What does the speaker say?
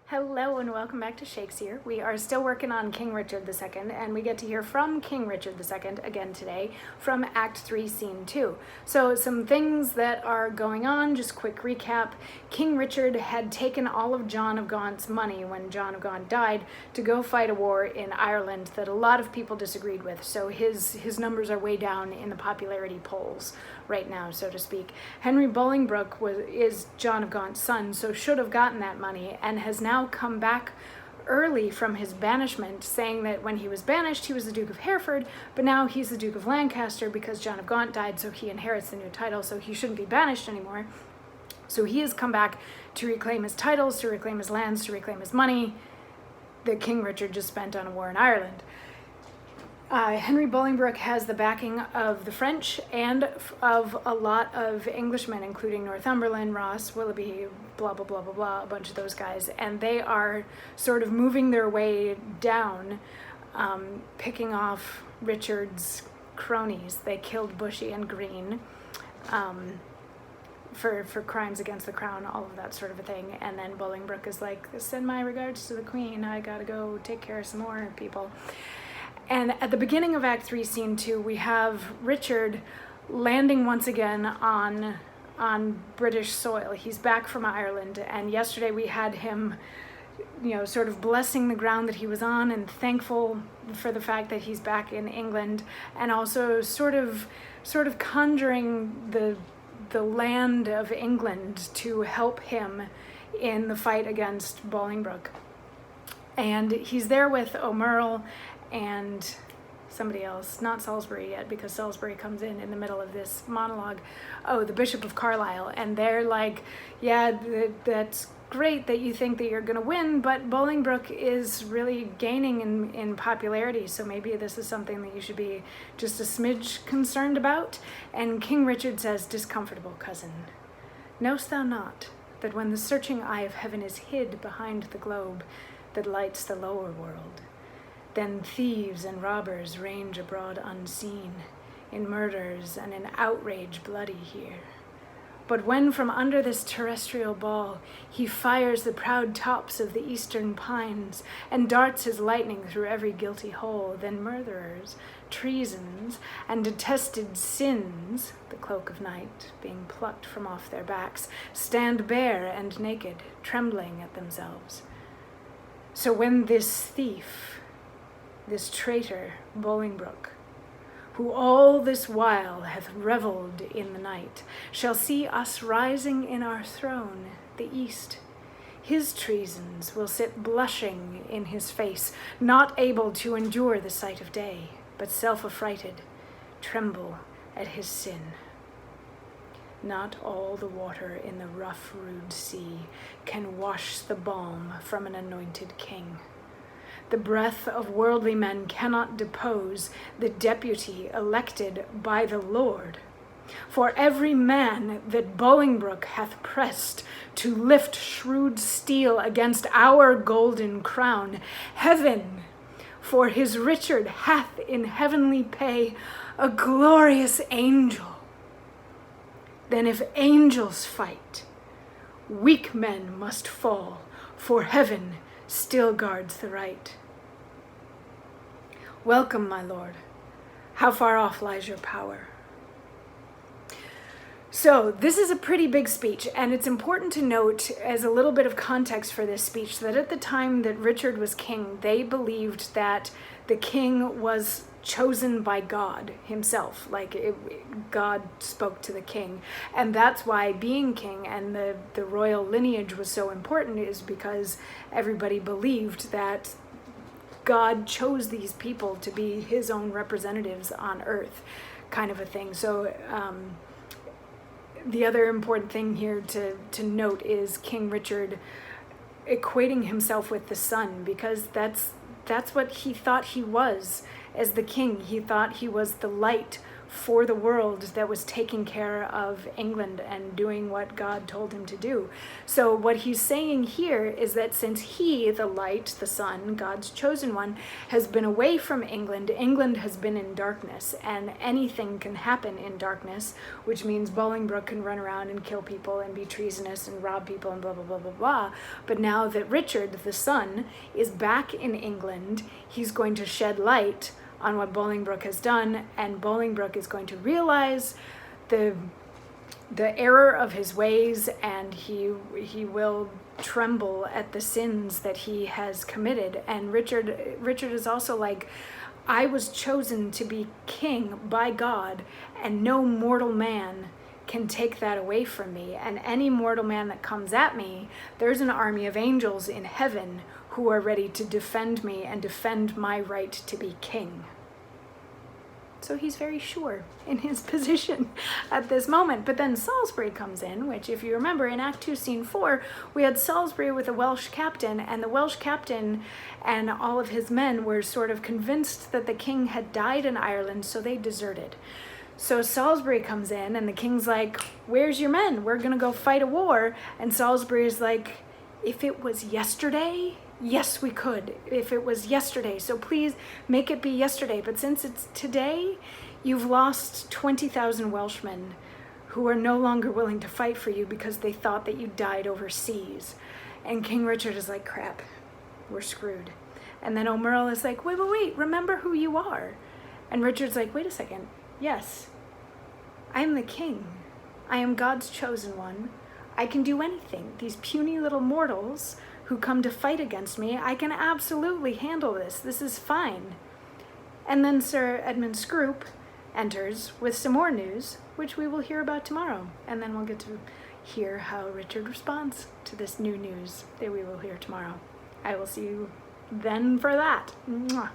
Hello and welcome back to Shakesyear. We are still working on King Richard II, and we get to hear from King Richard II again today from Act 3, Scene 2. So some things that are going on, just quick recap. King Richard had taken all of John of Gaunt's money when John of Gaunt died to go fight a war in Ireland that a lot of people disagreed with. So his numbers are way down in the popularity polls right now, so to speak. Henry Bolingbroke is John of Gaunt's son, so should have gotten that money, and has now come back early from his banishment, saying that when he was banished he was the Duke of Hereford, but now he's the Duke of Lancaster because John of Gaunt died, so he inherits the new title, so he shouldn't be banished anymore. So he has come back to reclaim his titles, to reclaim his lands, to reclaim his money that King Richard just spent on a war in Ireland. Henry Bolingbroke has the backing of the French and of a lot of Englishmen, including Northumberland, Ross, Willoughby, blah, blah, blah, blah, blah, a bunch of those guys. And they are sort of moving their way down, picking off Richard's cronies. They killed Bushy and Green for crimes against the crown, all of that sort of a thing. And then Bolingbroke is like, send my regards to the Queen. I gotta go take care of some more people. And at the beginning of Act 3, Scene 2, we have Richard landing once again on British soil. He's back from Ireland, and yesterday we had him, sort of blessing the ground that he was on and thankful for the fact that he's back in England, and also sort of conjuring the land of England to help him in the fight against Bolingbroke. And he's there with O'Merle and somebody else, not Salisbury yet, because Salisbury comes in the middle of this monologue. Oh, the Bishop of Carlisle. And they're like, yeah, that's great that you think that you're going to win, but Bolingbroke is really gaining in popularity, so maybe this is something that you should be just a smidge concerned about. And King Richard says, discomfortable cousin, knowst thou not that when the searching eye of heaven is hid behind the globe that lights the lower world, then thieves and robbers range abroad unseen, in murders and in outrage bloody here. But when from under this terrestrial ball he fires the proud tops of the eastern pines, and darts his lightning through every guilty hole, then murderers, treasons, and detested sins, the cloak of night being plucked from off their backs, stand bare and naked, trembling at themselves. So when this thief, this traitor Bolingbroke, who all this while hath revelled in the night, shall see us rising in our throne, the east, his treasons will sit blushing in his face, not able to endure the sight of day, but self-affrighted, tremble at his sin. Not all the water in the rough, rude sea can wash the balm from an anointed king. The breath of worldly men cannot depose the deputy elected by the Lord. For every man that Bolingbroke hath pressed to lift shrewd steel against our golden crown, heaven for his Richard hath in heavenly pay a glorious angel. Then if angels fight, weak men must fall, for heaven still guards the right. Welcome, my lord. How far off lies your power? So this is a pretty big speech, and it's important to note as a little bit of context for this speech that at the time that Richard was king, they believed that the king was chosen by God himself, God spoke to the king. And that's why being king and the royal lineage was so important, is because everybody believed that God chose these people to be his own representatives on earth, kind of a thing. So the other important thing here to note is King Richard equating himself with the sun, because that's what he thought he was as the king. He thought he was the light for the world that was taking care of England and doing what God told him to do. So what he's saying here is that since he, the light, the sun, God's chosen one, has been away from England, England has been in darkness, and anything can happen in darkness, which means Bolingbroke can run around and kill people and be treasonous and rob people and blah, blah, blah, blah, blah. But now that Richard, the sun, is back in England, he's going to shed light on what Bolingbroke has done, and Bolingbroke is going to realize the error of his ways, and he will tremble at the sins that he has committed. And Richard is also like, I was chosen to be king by God, and no mortal man can take that away from me. And any mortal man that comes at me, there's an army of angels in heaven who are ready to defend me and defend my right to be king. So he's very sure in his position at this moment. But then Salisbury comes in, which, if you remember, in Act 2, Scene 4, we had Salisbury with a Welsh captain, and the Welsh captain and all of his men were sort of convinced that the king had died in Ireland, so they deserted. So Salisbury comes in, and the king's like, where's your men? We're gonna go fight a war. And Salisbury's like, if it was yesterday, yes, we could, if it was yesterday. So please make it be yesterday. But since it's today, you've lost 20,000 Welshmen who are no longer willing to fight for you because they thought that you died overseas. And King Richard is like, crap, we're screwed. And then O'Merle is like, wait, remember who you are. And Richard's like, wait a second, yes, I am the king. I am God's chosen one. I can do anything. These puny little mortals who come to fight against me, I can absolutely handle this. This is fine. And then Sir Edmund Scrope enters with some more news, which we will hear about tomorrow. And then we'll get to hear how Richard responds to this new news that we will hear tomorrow. I will see you then for that. Mwah.